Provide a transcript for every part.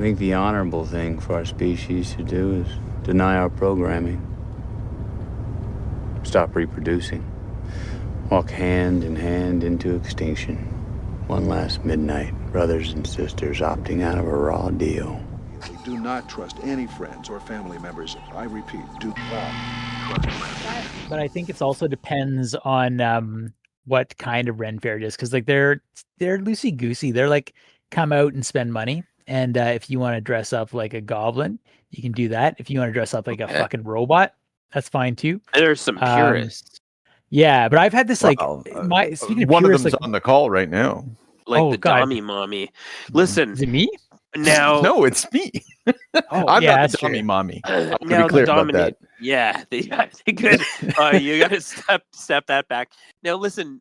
think the honorable thing for our species to do is deny our programming. Stop reproducing. Walk hand in hand into extinction. One last midnight, brothers and sisters opting out of a raw deal. Do not trust any friends or family members. I repeat, do not trust friends. But I think it also depends on what kind of Ren Fair it is, because like they're loosey goosey. They're like, come out and spend money, and if you want to dress up like a goblin, you can do that. If you want to dress up like a fucking robot, that's fine too. There's some purists. Yeah, but I've had this like speaking of one purists, of them's like, on the call right now. Like the Dommy Mommy. Listen. Is it me? Now, no, it's me. I'm not the Dommy Mommy. I'm now be clear about that. Yeah, good. You got to step that back. Now, listen.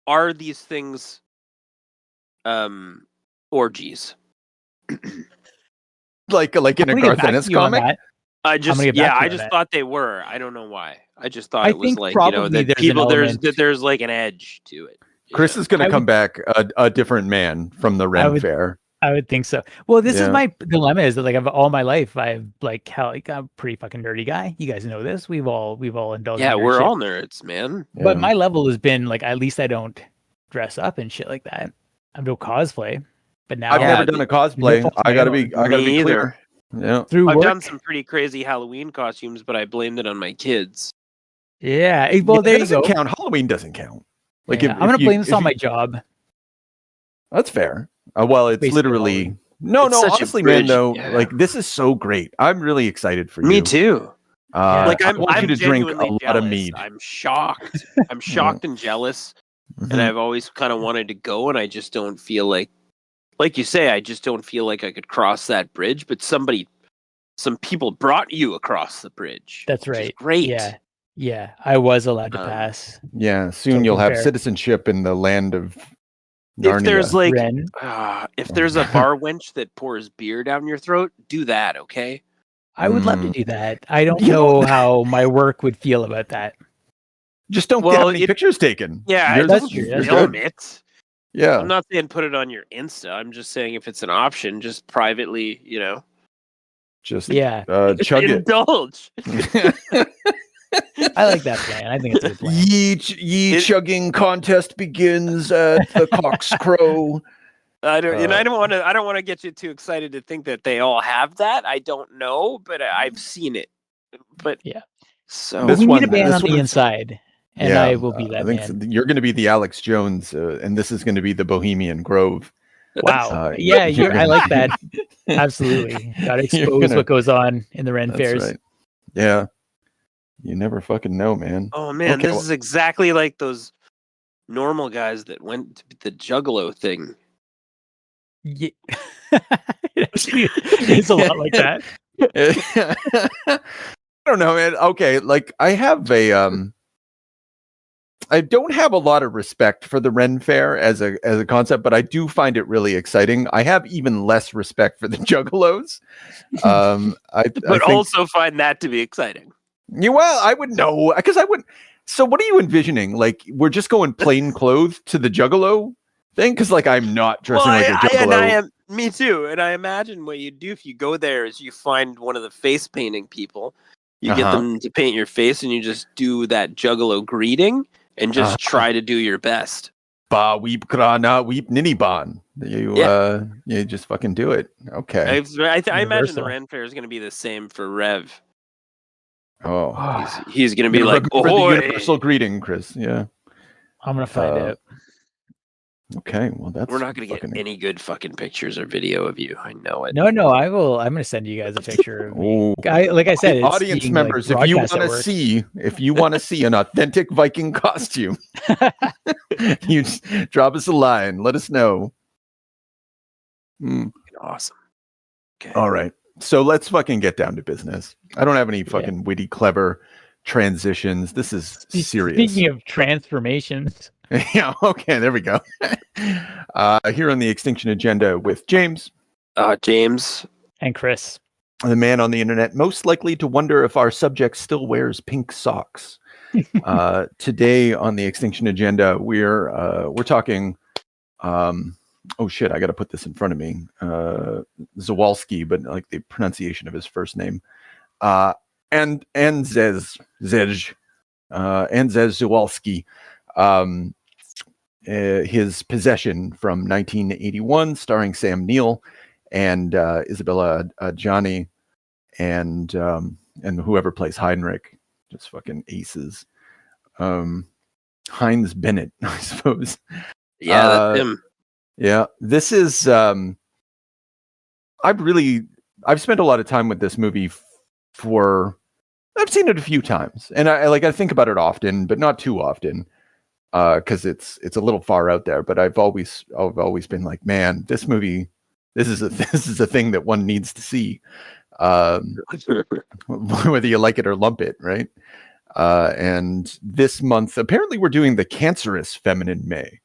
Are these things orgies? like in a Garth Ennis comic? I just thought they were. I don't know why. I just thought it was like, that there's like an edge to it. Chris is going to come back a different man from the Ren Fair. I would think so. Well, this is my dilemma, is that like all my life I'm a pretty fucking nerdy guy. You guys know this. We've all indulged. Yeah, in we're all nerds, man. But my level has been like, at least I don't dress up and shit like that. I do cosplay, but now I've never done a cosplay. I gotta be clear. Yeah, I've done some pretty crazy Halloween costumes, but I blamed it on my kids. Yeah, well, there you go. Count. Halloween doesn't count. Like I'm gonna blame this on my job. That's fair. Well, it's basically literally no. Honestly, man, though, like this is so great. I'm really excited for you. Me too. Like I want you to drink a lot of mead. I'm shocked. I'm shocked and jealous, and I've always kind of wanted to go, and I just don't feel like you say, I just don't feel like I could cross that bridge. But some people brought you across the bridge. That's right. Great. Yeah. I was allowed to pass. Yeah. Soon you'll have citizenship in the land of Narnia. If there's like, if there's a bar wench that pours beer down your throat, do that, okay? I would love to do that. I don't know how my work would feel about that. Just don't get any pictures taken. Yeah, that's true. Film it. Yeah. I'm not saying put it on your Insta. I'm just saying if it's an option, just privately, just chug indulge. I like that plan. I think it's a good plan. Ye chugging contest begins at the cock's crow. I don't want to get you too excited to think that they all have that. I don't know, but I've seen it. But yeah, so we need a man on the inside, and I will be that man. You're going to be the Alex Jones, and this is going to be the Bohemian Grove. Wow. I like that. Absolutely. Got to expose what goes on in the Ren fairs. Right. Yeah. You never fucking know, man. Oh man, this is exactly like those normal guys that went to the Juggalo thing. Yeah. It's a lot like that. I don't know, man. Okay, like I don't have a lot of respect for the Ren Fair as a concept, but I do find it really exciting. I have even less respect for the Juggalos. I also find that to be exciting. Yeah, well, I would know because I wouldn't. So, what are you envisioning? Like, we're just going plain clothes to the Juggalo thing? Because, like, I'm not dressing like a Juggalo. Me too. And I imagine what you do if you go there is you find one of the face painting people. You get them to paint your face, and you just do that Juggalo greeting and just try to do your best. Ba weep krana weep niniban. You just fucking do it. Okay. I imagine the Ren Fair is going to be the same for Rev. Oh, he's going to be like, the universal greeting, Chris. Yeah. I'm going to find out. Okay, well we're not going to get any good fucking pictures or video of you. I know it. No, I will. I'm going to send you guys a picture of me. Like I said, audience members, if you want to see an authentic Viking costume, you just drop us a line. Let us know. Awesome. Okay. All right. So let's fucking get down to business. I don't have any fucking witty, clever transitions. This is serious. Speaking of transformations. Yeah, okay, there we go. Here on the X-tinction agenda with James. James. And Chris. The man on the internet most likely to wonder if our subject still wears pink socks. Today on the X-tinction agenda, we're talking oh shit, I got to put this in front of me. Żuławski, but like the pronunciation of his first name. And Andrzej Żuławski. His Possession from 1981, starring Sam Neill and Isabella Adjani, and whoever plays Heinrich, just fucking aces. Heinz Bennett, I suppose. Yeah, that's him. Yeah, this is. I've spent a lot of time with this movie. I've seen it a few times, and I think about it often, but not too often, because it's a little far out there. But I've always been like, man, this movie, this is a thing that one needs to see, whether you like it or lump it, right? And this month, apparently, we're doing the Cancerous Feminine May,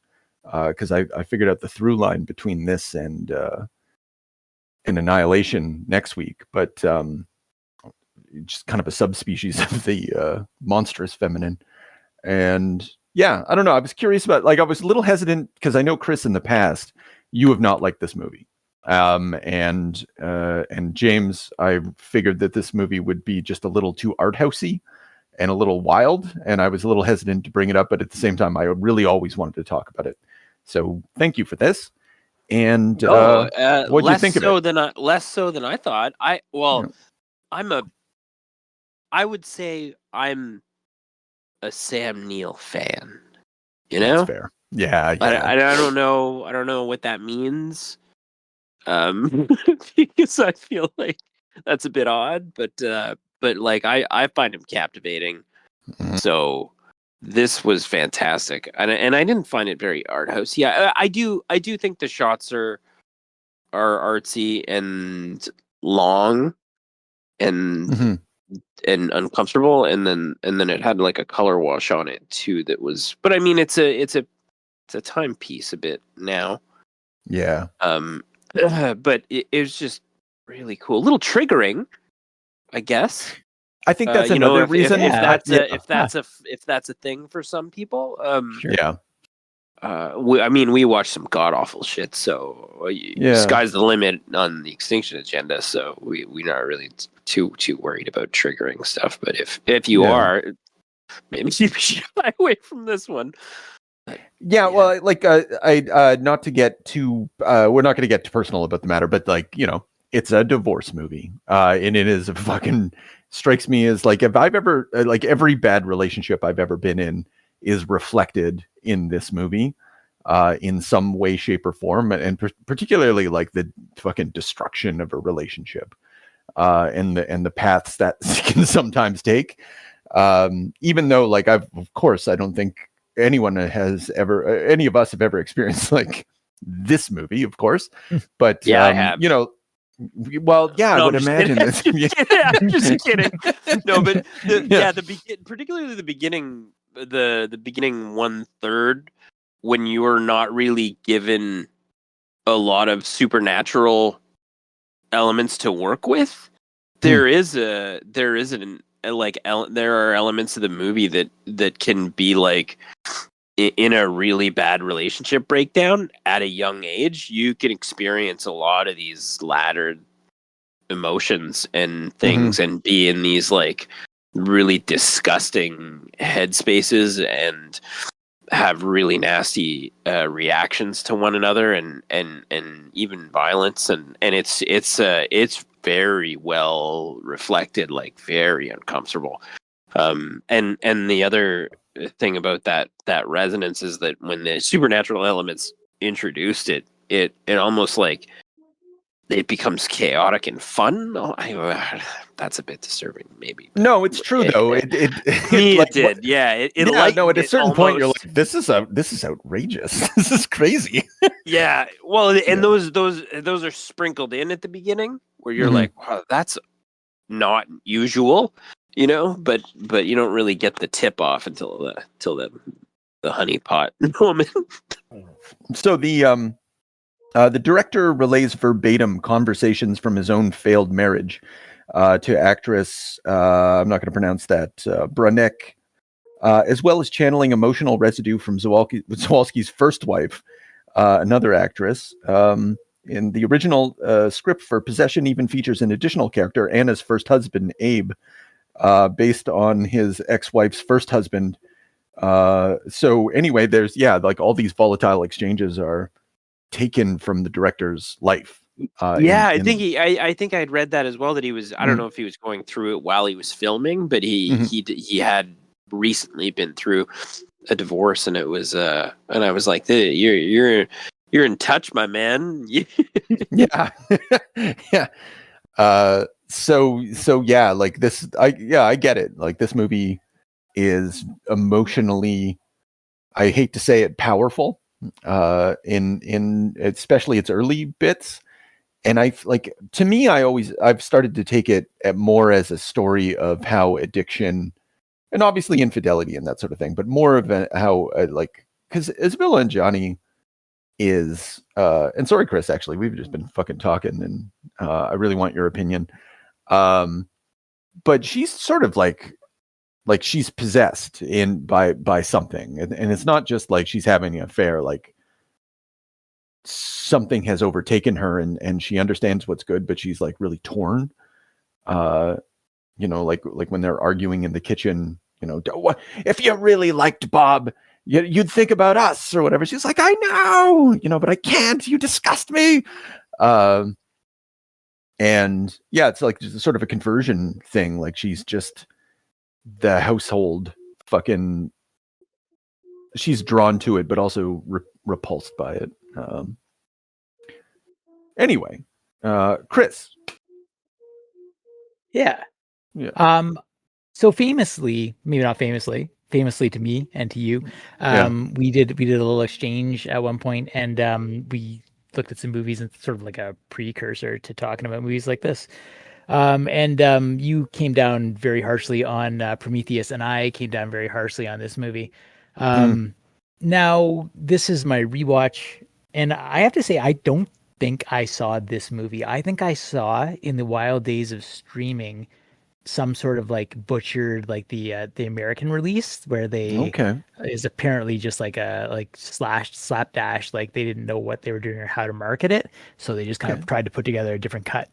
because I figured out the through line between this and Annihilation next week, but just kind of a subspecies of the monstrous feminine. And yeah, I don't know. I was curious about, like, I was a little hesitant because I know, Chris, in the past, you have not liked this movie. And James, I figured that this movie would be just a little too art housey and a little wild, and I was a little hesitant to bring it up, but at the same time, I really always wanted to talk about it. So thank you for this. And what do you think of it? Less so than I thought. I would say I'm a Sam Neill fan. You know, that's fair. Yeah. I don't know what that means. Because I feel like that's a bit odd, but like I find him captivating. Mm-hmm. So this was fantastic, and I didn't find it very art house. Yeah, I do think the shots are artsy and long, and mm-hmm. and uncomfortable, and then it had like a color wash on it too. That was, but I mean, it's a timepiece a bit now. Yeah. But it was just really cool, a little triggering, I guess. I think that's another reason. If that's a thing for some people. Sure. Yeah. We watched some god awful shit, so sky's the limit on the X-tinction agenda. So we're not really too worried about triggering stuff. But if you are, maybe you should shy away from this one. Yeah, well, like I not to get too we're not going to get too personal about the matter, but like, you know, it's a divorce movie, and it is a fucking, strikes me as like, if I've ever like every bad relationship I've ever been in is reflected in this movie, in some way, shape, or form, and particularly like the fucking destruction of a relationship, and the paths that can sometimes take, even though, like, of course I don't think any of us have ever experienced like this movie, of course, but I have. You know, well, yeah, I would imagine this. I'm just kidding. No, but particularly the beginning, the beginning 1/3, when you are not really given a lot of supernatural elements to work with, there are elements of the movie that can be like, in a really bad relationship breakdown at a young age, you can experience a lot of these laddered emotions and things, and be in these like really disgusting headspaces and have really nasty reactions to one another, and even violence, and it's very well reflected, like very uncomfortable. And the other thing about that resonance is that when the supernatural elements introduced it almost like it becomes chaotic and fun. That's a bit disturbing, maybe. No, it's true though. It did. Yeah. No, at a certain point you're like, this is outrageous. This is crazy. Yeah. Well, and those are sprinkled in at the beginning where you're like, wow, that's not usual, you know, but you don't really get the tip off until the honeypot moment. So the director relays verbatim conversations from his own failed marriage to actress, I'm not going to pronounce that, Bruneck, as well as channeling emotional residue from Żuławski's first wife, another actress. In the original script for Possession even features an additional character, Anna's first husband, Abe, based on his ex-wife's first husband. So anyway, there's like all these volatile exchanges are taken from the director's life. I think I had read that as well, that he was, I don't know if he was going through it while he was filming, but he had recently been through a divorce, and it was and I was like, you're in touch, my man. Yeah. Yeah. So yeah, like this, I get it. Like this movie is emotionally, I hate to say it, powerful, in especially its early bits. And to me, I've started to take it more as a story of how addiction and obviously infidelity and that sort of thing, but more of how because Isabella and Johnny is, and sorry, Chris, actually, we've just been fucking talking, and I really want your opinion. But she's sort of like she's possessed by something, and it's not just like she's having an affair. Like something has overtaken her, and she understands what's good, but she's like really torn. Like when they're arguing in the kitchen, if you really liked Bob, you'd think about us or whatever. She's like, I know, but I can't. You disgust me. And yeah, it's like just sort of a conversion thing. Like she's just the household fucking. She's drawn to it, but also repulsed by it. Anyway, Chris. Yeah. So famously, maybe not famously to me and to you, we did a little exchange at one point, and we looked at some movies and sort of like a precursor to talking about movies like this. And you came down very harshly on Prometheus, and I came down very harshly on this movie. Now, this is my rewatch, and I have to say, I don't think I saw this movie. I think I saw, in the wild days of streaming, some sort of like butchered, like the American release, where they is apparently just like a slapdash, like they didn't know what they were doing or how to market it, so they just kind of tried to put together a different cut.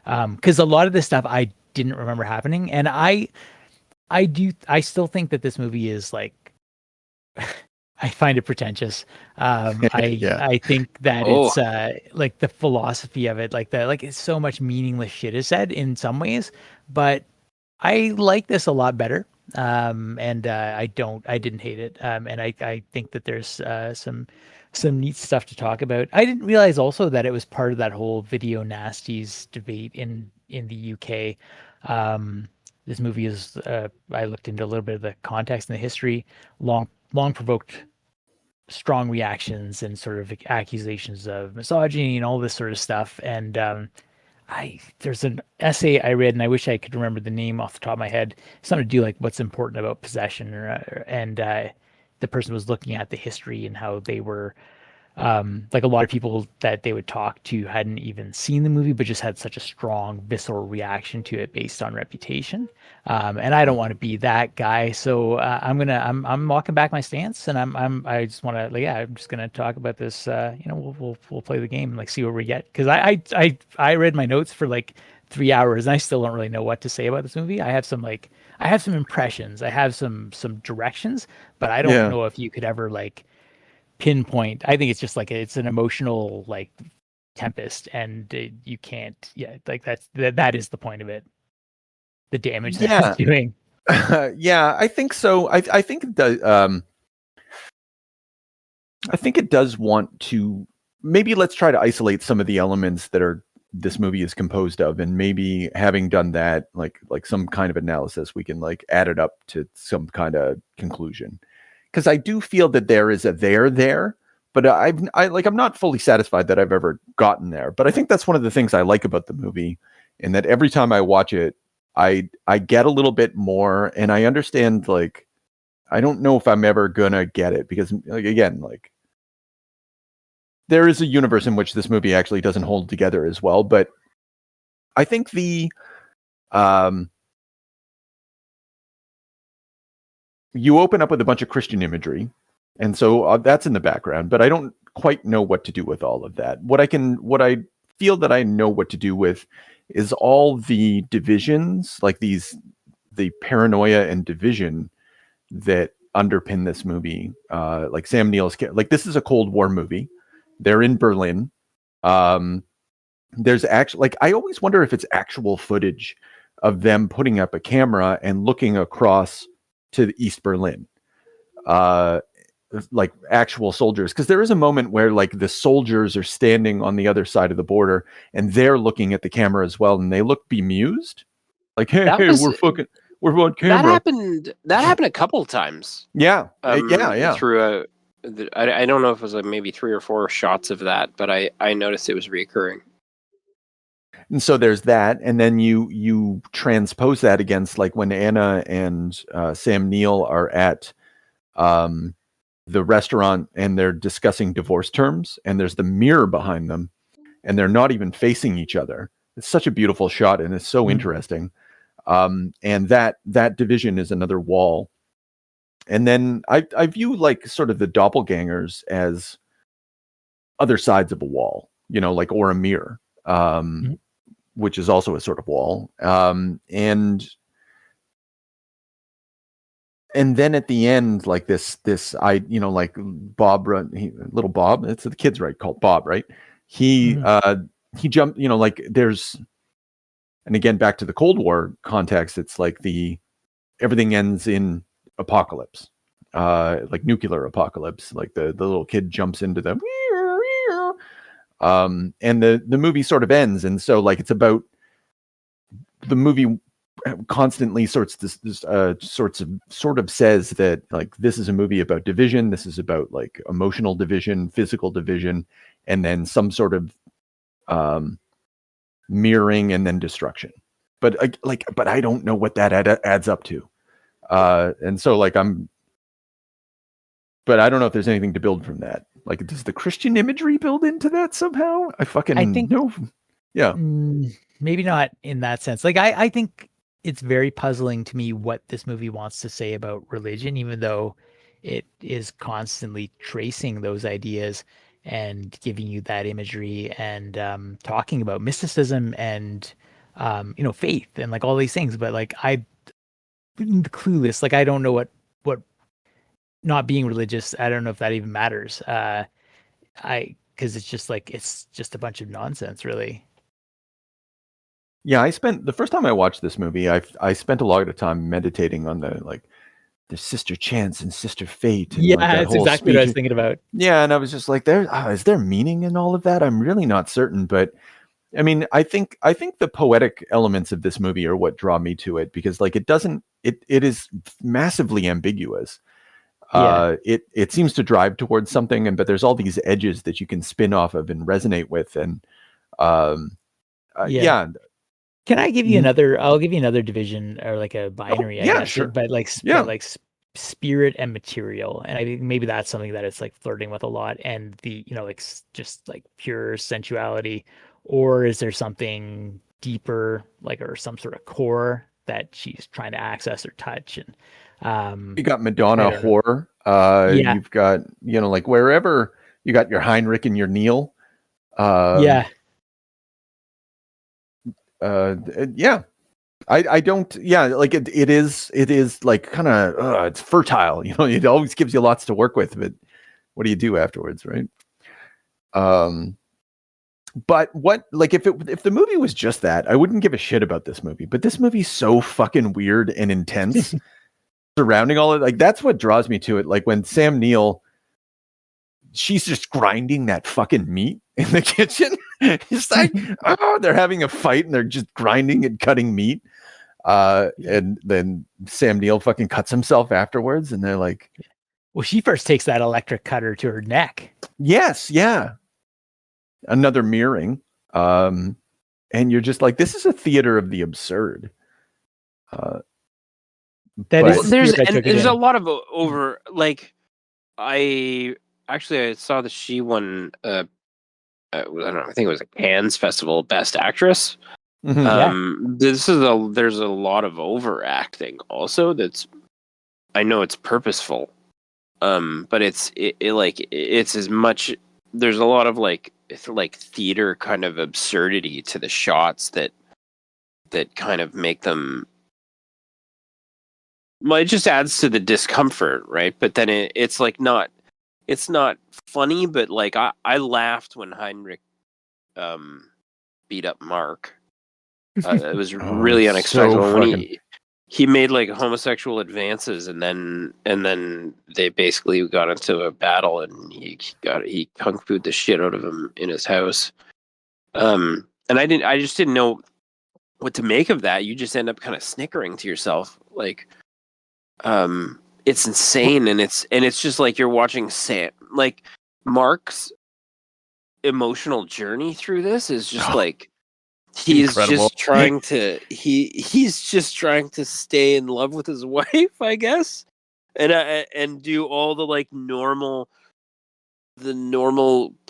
Because a lot of this stuff I didn't remember happening, and I still think that this movie is like, I find it pretentious. I think that it's like the philosophy of it, it's so much meaningless shit is said in some ways, but I like this a lot better. And I didn't hate it. And I think that there's some neat stuff to talk about. I didn't realize also that it was part of that whole video nasties debate in the UK. This movie is, I looked into a little bit of the context and the history, long provoked strong reactions and sort of accusations of misogyny and all this sort of stuff. And there's an essay I read, and I wish I could remember the name off the top of my head. It's something to do like what's important about possession, and the person was looking at the history and how they were, like a lot of people that they would talk to hadn't even seen the movie, but just had such a strong visceral reaction to it based on reputation. And I don't want to be that guy, so I'm walking back my stance, and I just want to, I'm just gonna talk about this. We'll play the game and like see what we get, because I read my notes for like 3 hours, and I still don't really know what to say about this movie. I have some impressions, I have some directions, but I don't know if you could ever like pinpoint. I think it's just like it's an emotional like tempest, and you can't. Yeah, like that is the point of it. The damage that it's doing. Yeah, I think so. I think it does. I think it does want to. Maybe let's try to isolate some of the elements that this movie is composed of, and maybe having done that, like some kind of analysis, we can like add it up to some kind of conclusion. Because I do feel that there is a there, but I'm not fully satisfied that I've ever gotten there. But I think that's one of the things I like about the movie, in that every time I watch it, I get a little bit more, and I understand, like, I don't know if I'm ever gonna get it, because like, again, like, there is a universe in which this movie actually doesn't hold together as well. But I think you open up with a bunch of Christian imagery, and so that's in the background, but I don't quite know what to do with all of that. What I feel that I know what to do with is all the divisions, like the paranoia and division that underpin this movie. Like Sam Neill's, like this is a Cold War movie. They're in Berlin. There's actually, like, I always wonder if it's actual footage of them putting up a camera and looking across to East Berlin. Like actual soldiers, because there is a moment where like the soldiers are standing on the other side of the border and they're looking at the camera as well, and they look bemused, like, hey, we're on camera. That happened a couple times. Yeah. Through I don't know if it was like maybe 3 or 4 shots of that, but I noticed it was reoccurring. And so there's that, and then you transpose that against like when Anna and Sam Neill are at the restaurant and they're discussing divorce terms, and there's the mirror behind them and they're not even facing each other. It's such a beautiful shot and it's so interesting. And that division is another wall. And then I view like sort of the doppelgangers as other sides of a wall, you know, like, or a mirror, which is also a sort of wall. And then at the end, like this, you know, like Bob, little Bob, it's the kid's right, called Bob, right? He jumped, you know, like there's, and again, back to the Cold War context, it's like everything ends in apocalypse, like nuclear apocalypse. Like the little kid jumps into the, and the movie sort of ends. And so like, it's about the movie constantly sort of says that like this is a movie about division, this is about like emotional division, physical division, and then some sort of mirroring and then destruction. But I don't know what that adds up to, and so like but I don't know if there's anything to build from that. Like, does the Christian imagery build into that somehow? I think no. Yeah, maybe not in that sense. Like I think it's very puzzling to me what this movie wants to say about religion, even though it is constantly tracing those ideas and giving you that imagery and talking about mysticism and you know, faith and like all these things. But like I'm clueless. Like I don't know what not being religious, I don't know if that even matters. Because it's just like it's just a bunch of nonsense, really. Yeah, the first time I watched this movie, I spent a lot of time meditating on the Sister Chance and Sister Fate. And yeah, like that's exactly what I was thinking about. Yeah, and I was just like, is there meaning in all of that? I'm really not certain, but I mean, I think the poetic elements of this movie are what draw me to it, because like it is massively ambiguous. Yeah. It seems to drive towards something, but there's all these edges that you can spin off of and resonate with, and yeah. Can I give you another? I'll give you another division, or like a binary. I guess, sure. But like, spirit and material, and I think maybe that's something that it's like flirting with a lot. And the, you know, like just like pure sensuality, or is there something deeper, like, or some sort of core that she's trying to access or touch? And you got Madonna horror. You've got, you know, like wherever you got your Heinrich and your Neil. I don't, like it is like kind of, it's fertile, you know, it always gives you lots to work with, but what do you do afterwards, right? But what, like, if the movie was just that, I wouldn't give a shit about this movie, but this movie's so fucking weird and intense surrounding all of it. Like, that's what draws me to it. Like when Sam Neill, she's just grinding that fucking meat in the kitchen. It's like, they're having a fight and they're just grinding and cutting meat. And then Sam Neill fucking cuts himself afterwards, and they're like, well, she first takes that electric cutter to her neck. Yes. Yeah. Another mirroring. And you're just like, this is a theater of the absurd. There's a lot of like, I saw the She won I don't know, I think it was a Cannes Festival Best Actress. Mm-hmm. There's a lot of overacting also. I know it's purposeful, but it's as much there's a lot of like theater kind of absurdity to the shots that kind of make them. Well, it just adds to the discomfort, right? But then it's like not funny, but like I laughed when Heinrich beat up Mark. It was really unexpected when he made like homosexual advances, and then they basically got into a battle, and he kung fu'd the shit out of him in his house. And I just didn't know what to make of that. You just end up kind of snickering to yourself, like, it's insane, and it's just like you're watching like Mark's emotional journey through this is just like. He's Incredible. just trying to he's just trying to stay in love with his wife, I guess, and do all the like normal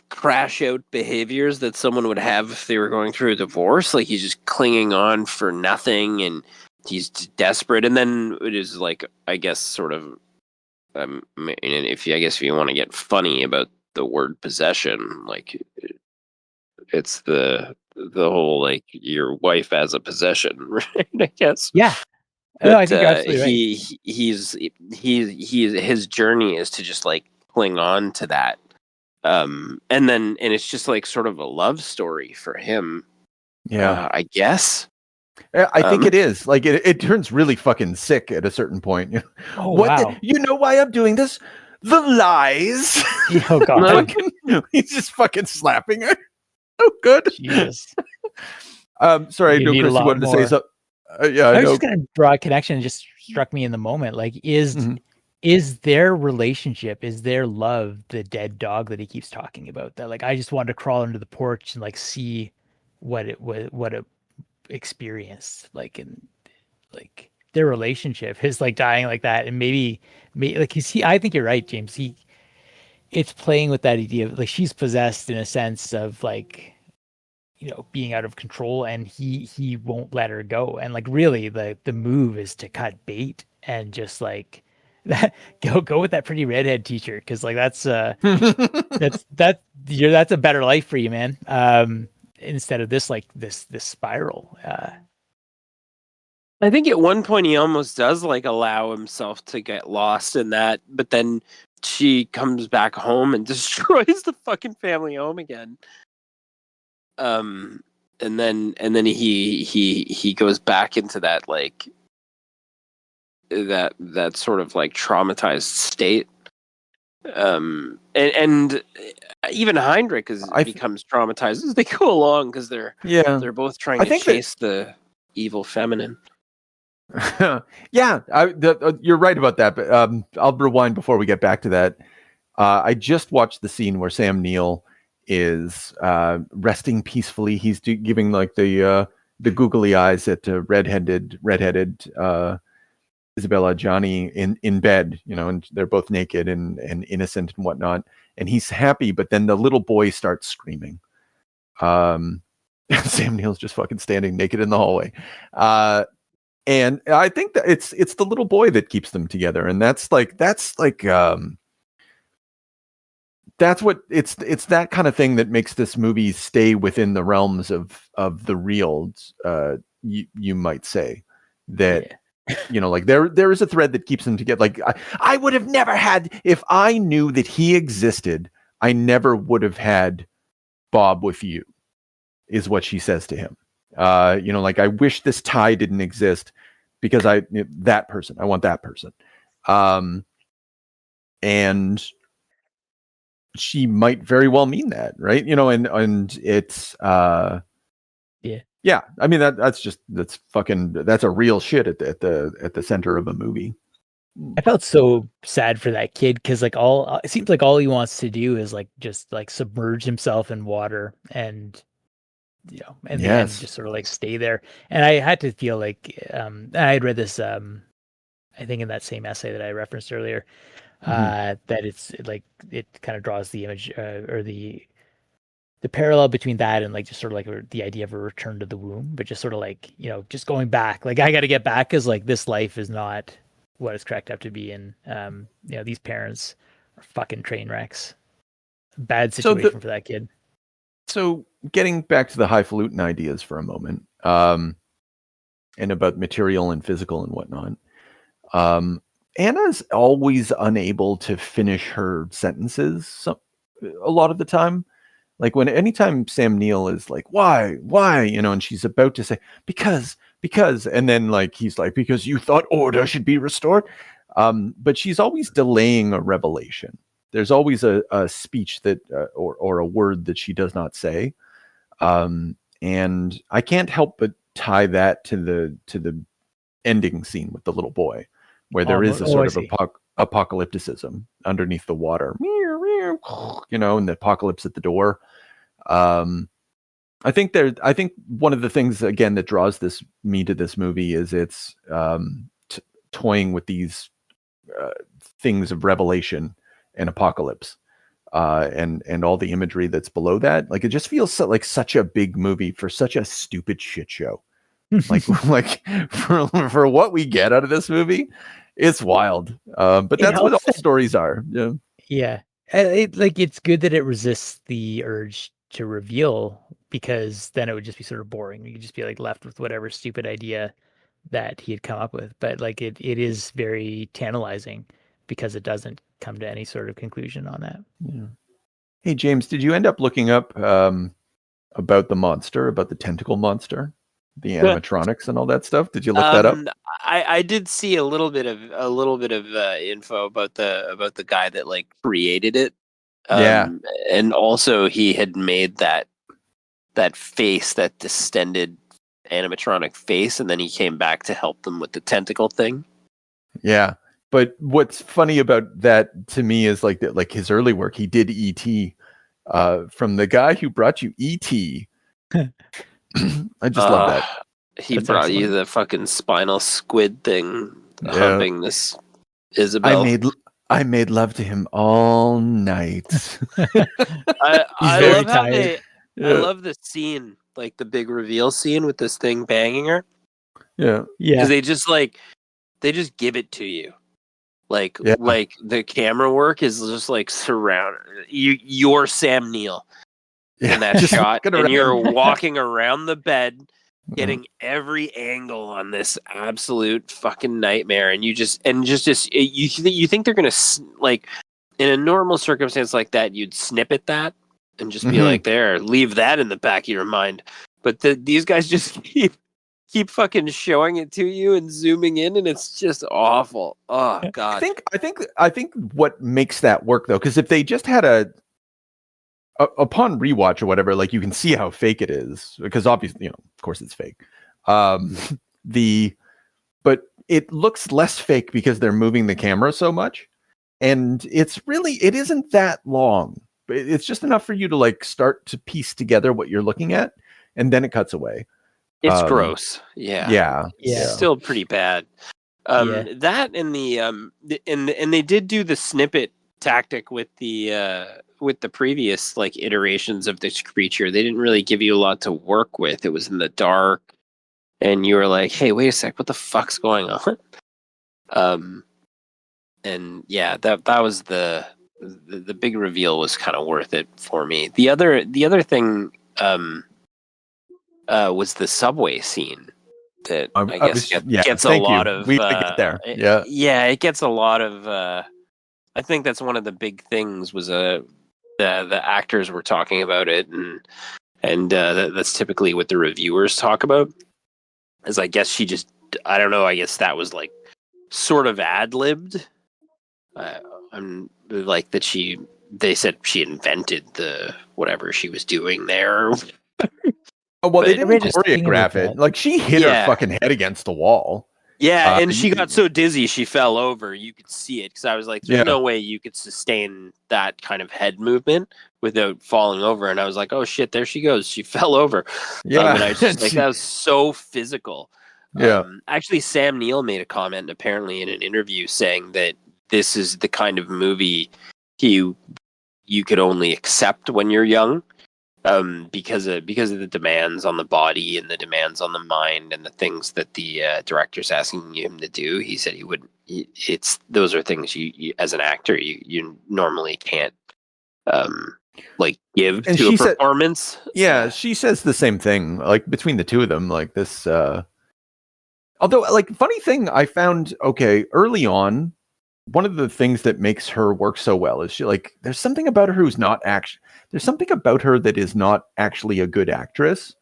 crash out behaviors that someone would have if they were going through a divorce. Like he's just clinging on for nothing, and he's desperate. And then it is like, I guess, sort of, and if you want to get funny about the word possession, like it's the whole like your wife as a possession, right? I guess. Yeah. No, I think you're absolutely right. His journey is to just like cling on to that, and it's just like sort of a love story for him. Yeah, I guess. I think it is. Like it turns really fucking sick at a certain point. Oh, wow. You know why I'm doing this? The lies. Oh god. He's just fucking slapping her. Oh, good. Jesus. Sorry, You no, need a Chris, you lot wanted to say more. something. Yeah, I I was know. just gonna draw a connection. It just struck me in the moment. Like, Mhm. is their relationship, is their love the dead dog that he keeps talking about? That like I just wanted to crawl under the porch and like see what it experienced like in like their relationship is like dying like that. And maybe like I think you're right, James. It's playing with that idea of like she's possessed in a sense of like, being out of control, and he won't let her go. And like really the move is to cut bait and just like that go with that pretty redhead teacher, because like that's a better life for you, man. Instead of this like this spiral. I think at one point he almost does like allow himself to get lost in that, but then she comes back home and destroys the fucking family home again. And then he goes back into that like that sort of like traumatized state. And even Heinrich becomes traumatized as they go along, because they're both trying to chase the evil feminine. Yeah, you're right about that. But I'll rewind before we get back to that. I just watched the scene where Sam Neill is resting peacefully. He's giving like the googly eyes at redheaded Isabella Johnny in bed, and they're both naked and innocent and whatnot. And he's happy, but then the little boy starts screaming. Sam Neill's just fucking standing naked in the hallway. And I think that it's the little boy that keeps them together. And that's what it's that kind of thing that makes this movie stay within the realms of the real, you might say that, like there is a thread that keeps them together. Like I would have never had, if I knew that he existed, I never would have had Bob with you, is what she says to him. Like I wish this tie didn't exist because I want that person. And she might very well mean that, right? And it's yeah. I mean that's a real shit at the center of a movie. I felt so sad for that kid, because like it seems like all he wants to do is like just like submerge himself in water and and then just sort of like stay there. And I had to feel like I had read this I think in that same essay that I referenced earlier, that it's like it kind of draws the image or the parallel between that and like just sort of like the idea of a return to the womb, but just sort of like just going back. Like I got to get back, because like this life is not what it's cracked up to be, and these parents are fucking train wrecks. bad So situation for that kid. So getting back to the highfalutin ideas for a moment, and about material and physical and whatnot. Anna's always unable to finish her sentences a lot of the time. Like anytime Sam Neill is like, why, and she's about to say, because, and then like, he's like, because you thought order should be restored. But she's always delaying a revelation. There's always a speech that, or a word that she does not say. And I can't help but tie that to the ending scene with the little boy, where there is a sort of apocalypticism underneath the water, and the apocalypse at the door. I think one of the things again that draws me to this movie is it's toying with these things of revelation and apocalypse, and all the imagery that's below that. Like, it just feels like such a big movie for such a stupid shit show. like for what we get out of this movie, it's wild. But that's what all stories are. Yeah. It's good that it resists the urge to reveal, because then it would just be sort of boring. You could just be like left with whatever stupid idea that he had come up with. But like it is very tantalizing because it doesn't come to any sort of conclusion on that. Yeah. Hey James, did you end up looking up about the monster, about the tentacle monster, the animatronics and all that stuff? Did you look that up? I did see a little bit of info about the guy that like created it. And also he had made that face, that distended animatronic face, and then he came back to help them with the tentacle thing. Yeah, but what's funny about that to me is like his early work. He did E.T. From the guy who brought you E.T. I just love that. He brought you the fucking spinal squid thing, humping this Isabel. I made love to him all night. I love the scene, like the big reveal scene with this thing banging her. Yeah. Because they just give it to you. Like the camera work is just like surround you're Sam Neill in that shot, and you're walking around the bed, getting every angle on this absolute fucking nightmare, and you think they're gonna like, in a normal circumstance like that, you'd snippet that and just be like, there, leave that in the back of your mind. But these guys just keep fucking showing it to you and zooming in, and it's just awful. Oh god. I think what makes that work though, because if they just had upon rewatch or whatever, like you can see how fake it is, because obviously, of course it's fake. But it looks less fake because they're moving the camera so much, and it isn't that long. It's just enough for you to like start to piece together what you're looking at, and then it cuts away. It's gross. Yeah. Still pretty bad. That and and they did do the snippet tactic with the previous like iterations of this creature. They didn't really give you a lot to work with. It was in the dark, and you were like, "Hey, wait a sec, what the fuck's going on?" And yeah, that was the big reveal was kind of worth it for me. The other thing was the subway scene that I guess gets a lot of. We get there. It gets a lot of. I think that's one of the big things was the actors were talking about it, and that's typically what the reviewers talk about. Is I guess she just, I don't know, I guess that was like sort of ad-libbed. I'm like that they said she invented the whatever she was doing there. Oh, well, they didn't choreograph it. Like, she hit her fucking head against the wall. Yeah, and she got so dizzy she fell over. You could see it, because I was like, there's no way you could sustain that kind of head movement without falling over. And I was like, oh shit, there she goes. She fell over. Yeah. And I was just like, that was so physical. Yeah. Actually, Sam Neill made a comment apparently in an interview saying that this is the kind of movie you could only accept when you're young. Because of the demands on the body and the demands on the mind and the things that the director's asking him to do. He said he would. Those are things you as an actor you normally can't like give And to a she said- performance. Yeah, she says the same thing. Like between the two of them, like this. Although, like, funny thing I found. Okay, early on, one of the things that makes her work so well is she like. There's something about her who's not actually. There's something about her that is not actually a good actress.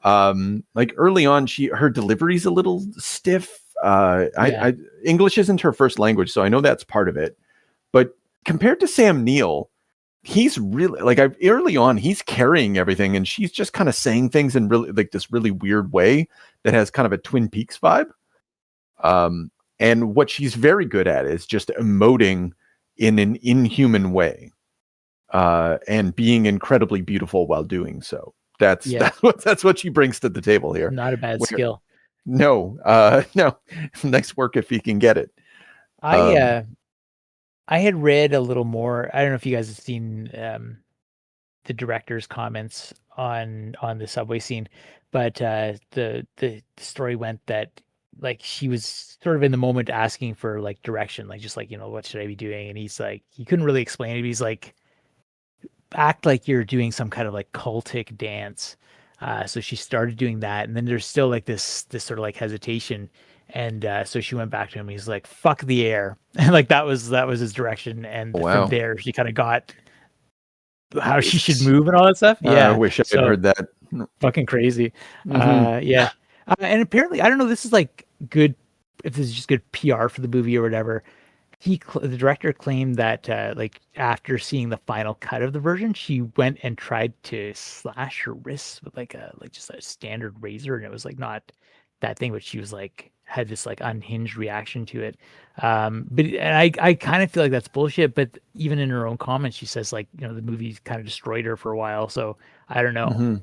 Like early on, her delivery's a little stiff. I English isn't her first language, so I know that's part of it. But compared to Sam Neill, he's really like early on he's carrying everything, and she's just kind of saying things in really like this really weird way that has kind of a Twin Peaks vibe. And what she's very good at is just emoting in an inhuman way, and being incredibly beautiful while doing so. That's what she brings to the table here. Not a bad skill. No, no, nice work if you can get it. I had read a little more. I don't know if you guys have seen the director's comments on the subway scene, but the story went that like she was sort of in the moment asking for like direction, like just like, you know, what should I be doing? And he's like, he couldn't really explain it. But he's like, act like you're doing some kind of like cultic dance. So she started doing that, and then there's still like this sort of like hesitation, and so she went back to him. He's like, "Fuck the air," and like that was his direction. And from there, she kind of got how she should move and all that stuff. Yeah, I wish I had heard that. Fucking crazy. Yeah, and apparently, I don't know. This is like good. If this is just good PR for the movie or whatever. The director claimed that like after seeing the final cut of the version, she went and tried to slash her wrists with like just a standard razor, and it was like not that thing, but she was like had this like unhinged reaction to it. But and I kind of feel like that's bullshit. But even in her own comments, she says like, you know, the movie kind of destroyed her for a while. So I don't know.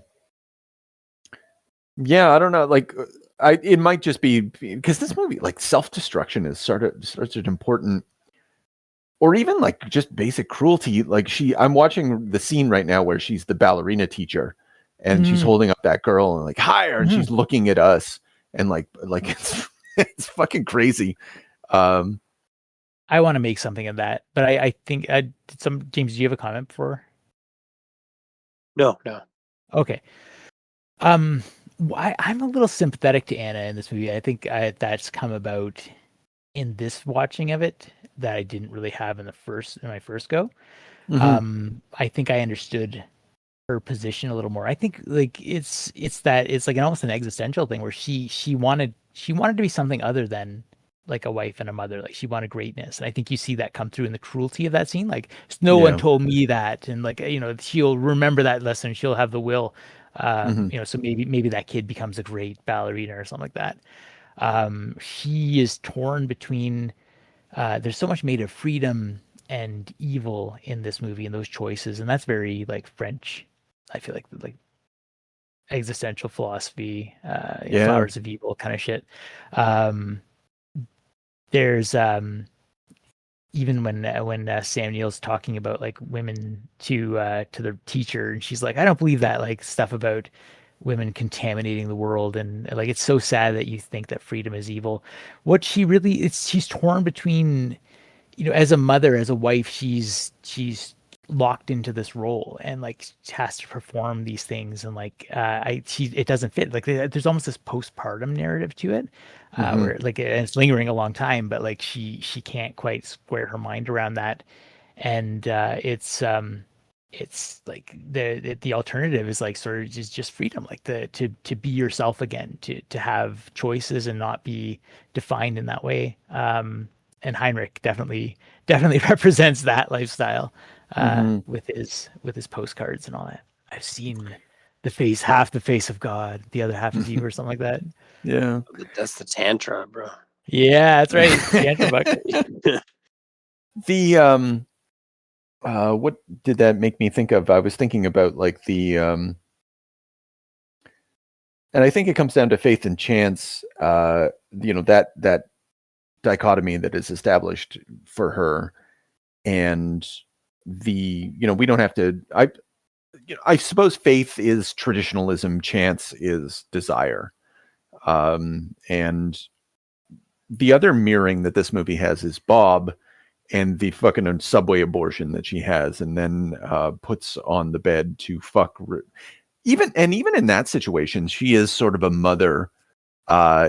Yeah, I don't know. Like, it might just be because this movie, like, self-destruction is sort of such an important, or even like just basic cruelty. Like I'm watching the scene right now where she's the ballerina teacher, and she's holding up that girl and like higher, and she's looking at us, and like it's fucking crazy. I want to make something of that, but I think James, do you have a comment before? No. Okay. I'm a little sympathetic to Anna in this movie. I think that's come about in this watching of it that I didn't really have in my first go. I think I understood her position a little more. I think like it's like almost an existential thing where she wanted to be something other than like a wife and a mother. Like she wanted greatness, and I think you see that come through in the cruelty of that scene. Like no one told me that, and like, you know, she'll remember that lesson. She'll have the will. You know, so maybe that kid becomes a great ballerina or something like that. She is torn between there's so much made of freedom and evil in this movie and those choices, and that's very like French. I feel like existential philosophy, flowers of evil kind of shit. There's even when Sam Neill's talking about like women to the teacher, and she's like, I don't believe that like stuff about women contaminating the world, and like it's so sad that you think that freedom is evil. What she really she's torn between, you know, as a mother, as a wife, she's locked into this role and like has to perform these things, and like it doesn't fit. Like there's almost this postpartum narrative to it, where like it's lingering a long time, but like she can't quite square her mind around that, and it's like the alternative is like sort of just freedom, like to be yourself again, to have choices and not be defined in that way. And Heinrich definitely represents that lifestyle with his postcards and all that. I've seen half the face of God, the other half is you, or something like that. Yeah, That's the tantra, bro. Yeah, that's right. Tantra bucket. The what did that make me think of? I was thinking about like the and I think it comes down to faith and chance. You know, that dichotomy that is established for her, and we don't have to. I suppose faith is traditionalism, chance is desire, and the other mirroring that this movie has is Bob. the fucking subway abortion that she has, and then puts on the bed to fuck. Even in that situation, she is sort of a mother,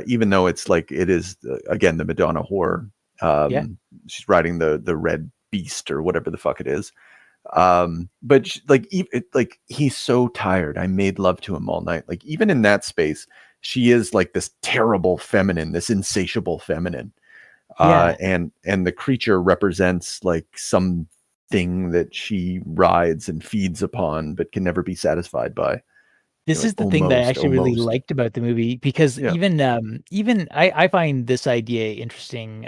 even though it's like it is again the Madonna whore. She's riding the red beast or whatever the fuck it is. But like he's so tired. I made love to him all night. Like even in that space, she is like this terrible feminine, this insatiable feminine. And the creature represents like something that she rides and feeds upon, but can never be satisfied by. This is the thing that I actually really liked about the movie, because even I find this idea interesting,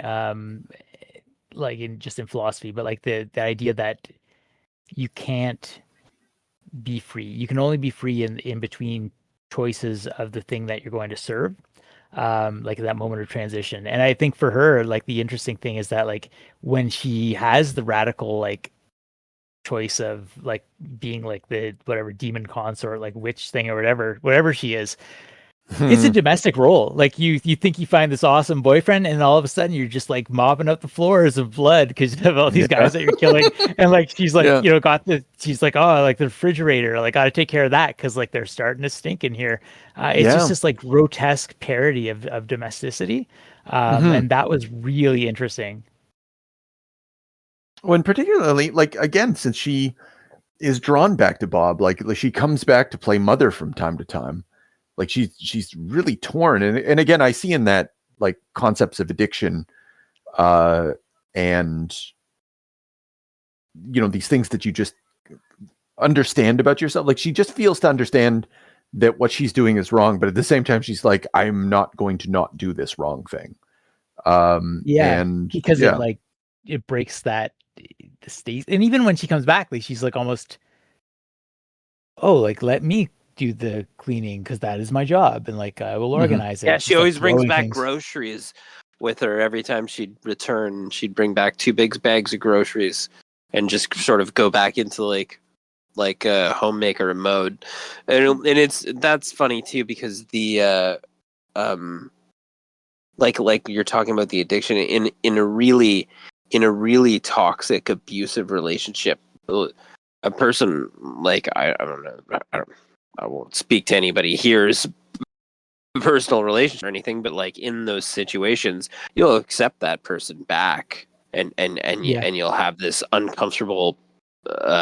like in philosophy, but like the idea that you can't be free. You can only be free in between choices of the thing that you're going to serve. Like that moment of transition. And I think for her, like the interesting thing is that like when she has the radical like choice of like being like the whatever demon consort, like witch thing or whatever she is, it's a domestic role. Like you think you find this awesome boyfriend, and all of a sudden you're just like mopping up the floors of blood because you have all these guys that you're killing. And like she's like, she's like, oh, like the refrigerator, like got to take care of that because like they're starting to stink in here. It's just this like grotesque parody of domesticity, and that was really interesting. Well, and particularly like again, since she is drawn back to Bob, like she comes back to play mother from time to time. Like she's really torn, and again, I see in that like concepts of addiction, and these things that you just understand about yourself. Like she just feels to understand that what she's doing is wrong, but at the same time, she's like, I'm not going to not do this wrong thing. And because it breaks the state, and even when she comes back, like she's like almost, oh, like let me do the cleaning because that is my job, and like I will organize it. Yeah, she always like brings back things. groceries with her. Every time she'd return, she'd bring back 2 big bags of groceries and just sort of go back into like a homemaker mode. And that's funny too, because the like you're talking about the addiction in a really toxic, abusive relationship. A person like I don't know. I won't speak to anybody here's personal relationship or anything, but like in those situations, you'll accept that person back, and you'll have this uncomfortable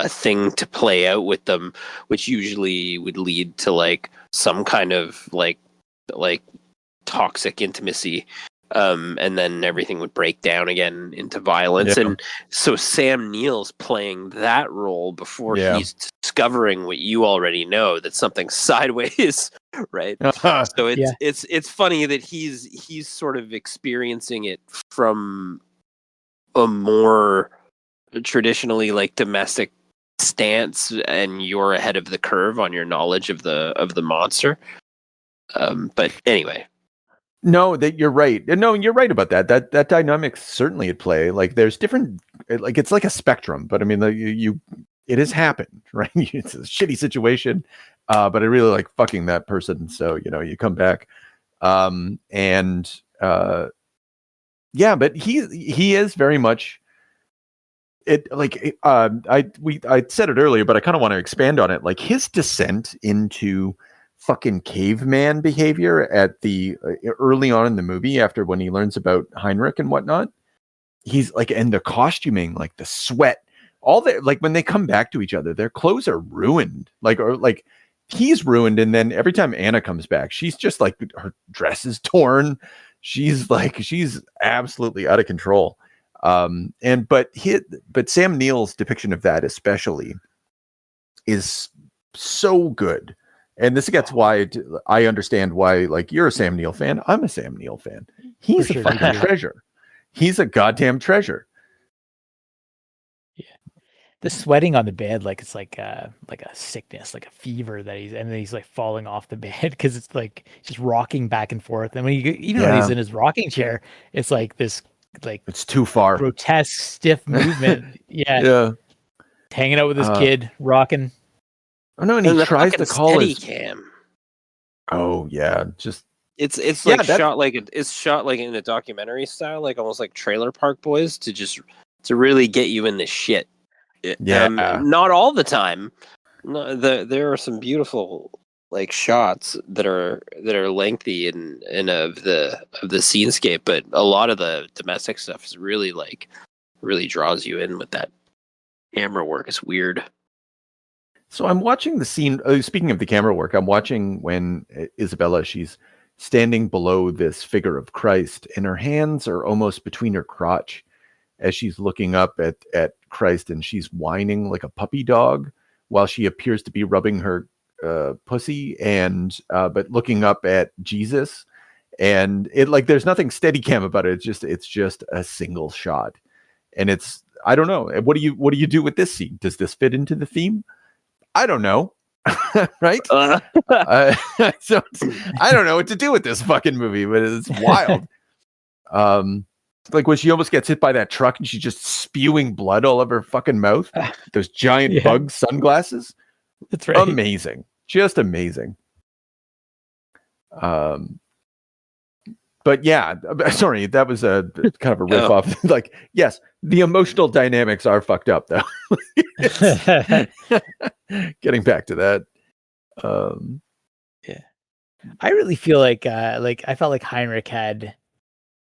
thing to play out with them, which usually would lead to like some kind of like toxic intimacy. And then everything would break down again into violence. And so Sam Neill's playing that role before he's discovering what you already know, that something's sideways, right? So it's funny that he's sort of experiencing it from a more traditionally like domestic stance, and you're ahead of the curve on your knowledge of the monster. But anyway. No, that you're right. No, you're right about that. That dynamic's certainly at play. Like there's different, like it's like a spectrum. But I mean, it has happened, right? It's a shitty situation, but I really like fucking that person. So you come back, but he is very much it. Like I said it earlier, but I kind of want to expand on it. Like his descent into fucking caveman behavior at the early on in the movie, after when he learns about Heinrich and whatnot, he's like, and the costuming, like the sweat, all that, like when they come back to each other, their clothes are ruined, like he's ruined. And then every time Anna comes back, she's just like, her dress is torn. She's absolutely out of control. But Sam Neill's depiction of that especially is so good. And this gets why I understand why, like, you're a Sam Neill fan. I'm a Sam Neill fan. He's a fucking treasure. He's a goddamn treasure. Yeah. The sweating on the bed, like it's like a sickness, like a fever that he's like falling off the bed because it's like just rocking back and forth. And when when he's in his rocking chair, it's like this, like it's too far, grotesque, stiff movement. Yeah. Hanging out with his kid, rocking. Oh no, and he tries to call his cam. Oh yeah, just it's like shot like it's shot like in a documentary style, like almost like Trailer Park Boys, to just to really get you in the shit. Yeah. Not all the time. No, there are some beautiful like shots that are lengthy and of the scenescape, but a lot of the domestic stuff is really draws you in with that camera work. It's weird. So I'm watching the scene. Speaking of the camera work, I'm watching when Isabella, she's standing below this figure of Christ, and her hands are almost between her crotch as she's looking up at Christ, and she's whining like a puppy dog while she appears to be rubbing her pussy and but looking up at Jesus. And it like there's nothing steady cam about it. It's just a single shot. And it's, I don't know. What do you do with this scene? Does this fit into the theme? I don't know. Right? So I don't know what to do with this fucking movie, but it's wild. Like when she almost gets hit by that truck and she's just spewing blood all over her fucking mouth. Those giant bug sunglasses. That's right. Amazing. Just amazing. But yeah, sorry, that was a kind of a riff off. Like, yes, the emotional dynamics are fucked up though. Getting back to that. Yeah. I really feel like I felt like Heinrich had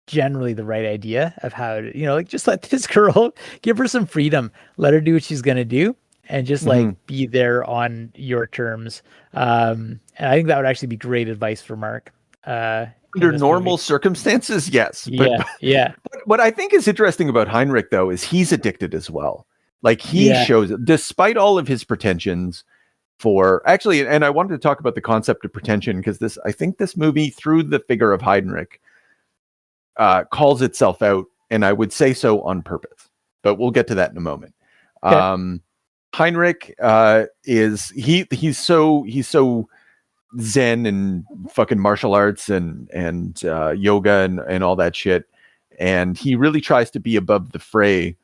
generally the right idea of how to, like just let this girl, give her some freedom, let her do what she's gonna do, and just like be there on your terms. And I think that would actually be great advice for Mark. Under normal circumstances, yes. But what I think is interesting about Heinrich, though, is he's addicted as well. Like he shows it, despite all of his pretensions for actually, and I wanted to talk about the concept of pretension because I think this movie, through the figure of Heinrich, calls itself out, and I would say so on purpose. But we'll get to that in a moment. Okay. Heinrich he's so Zen and fucking martial arts and yoga and all that shit, and he really tries to be above the fray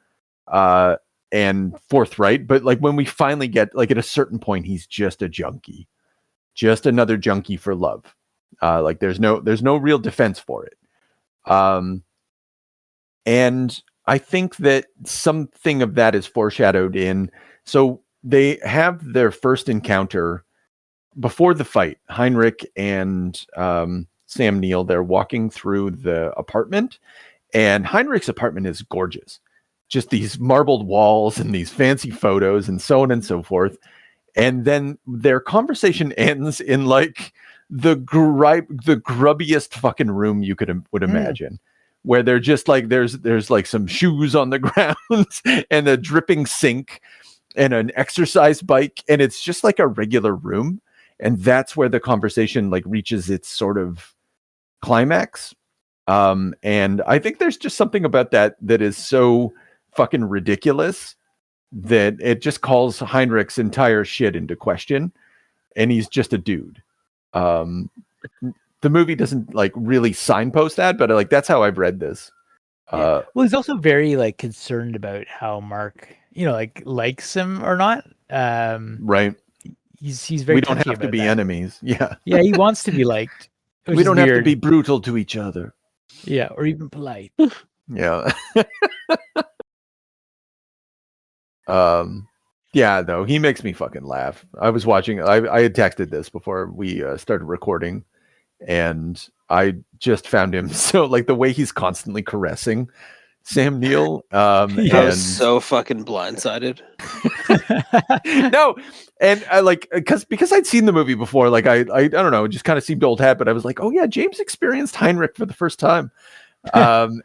and forthright. But like when we finally get like at a certain point, he's just a junkie, just another junkie for love. Like there's no real defense for it. And I think that something of that is foreshadowed in. So they have their first encounter. Before the fight, Heinrich and Sam Neill, they're walking through the apartment, and Heinrich's apartment is gorgeous. Just these marbled walls and these fancy photos and so on and so forth. And then their conversation ends in like the grubbiest fucking room you would imagine, where they're just like, there's like some shoes on the ground and a dripping sink and an exercise bike. And it's just like a regular room. And that's where the conversation like reaches its sort of climax. And I think there's just something about that is so fucking ridiculous that it just calls Heinrich's entire shit into question. And he's just a dude. The movie doesn't like really signpost that, but like that's how I've read this. Well, he's also very like concerned about how Mark, like likes him or not. Right. He's very. We don't have to be enemies. Yeah. Yeah, he wants to be liked. We don't have to be brutal to each other. Yeah, or even polite. Yeah. Yeah, though he makes me fucking laugh. I was watching. I had texted this before we started recording, and I just found him so like the way he's constantly caressing Sam Neill. I was so fucking blindsided. No, and I like because I'd seen the movie before. Like I don't know, it just kind of seemed old hat. But I was like, oh yeah, James experienced Heinrich for the first time. And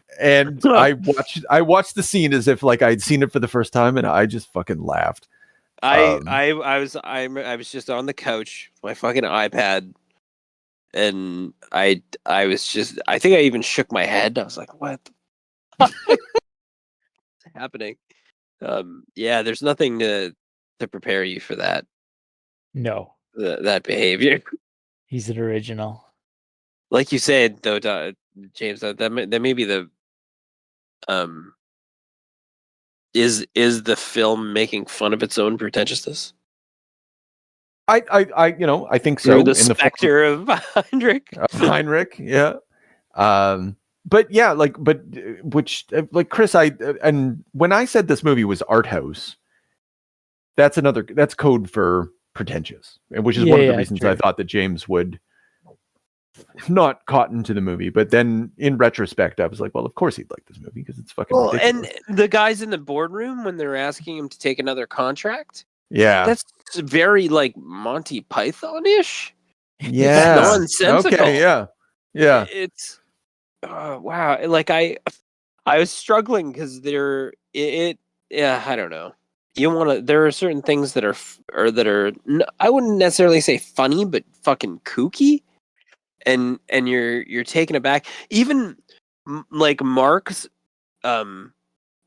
I watched the scene as if like I'd seen it for the first time, and I just fucking laughed. I was just on the couch, my fucking iPad, and I think I even shook my head. I was like, what? What's happening? Yeah, there's nothing to prepare you for that. No, that behavior. He's an original. Like you said, though, James, that may be the is the film making fun of its own pretentiousness? I think so. Through the specter of Heinrich. Heinrich, yeah. but yeah, like, which like Chris, and when I said this movie was art house, that's code for pretentious, which is one of the reasons true. I thought that James would not cotton to the movie. But then in retrospect, I was like, well, of course he'd like this movie because it's fucking ridiculous. And the guys in the boardroom when they're asking him to take another contract, that's very like Monty Python-ish. Yeah, nonsensical. Okay, yeah. It's wow. Like I was struggling because I don't know. There are certain things that are I wouldn't necessarily say funny, but fucking kooky, and you're taken aback. Even like Mark's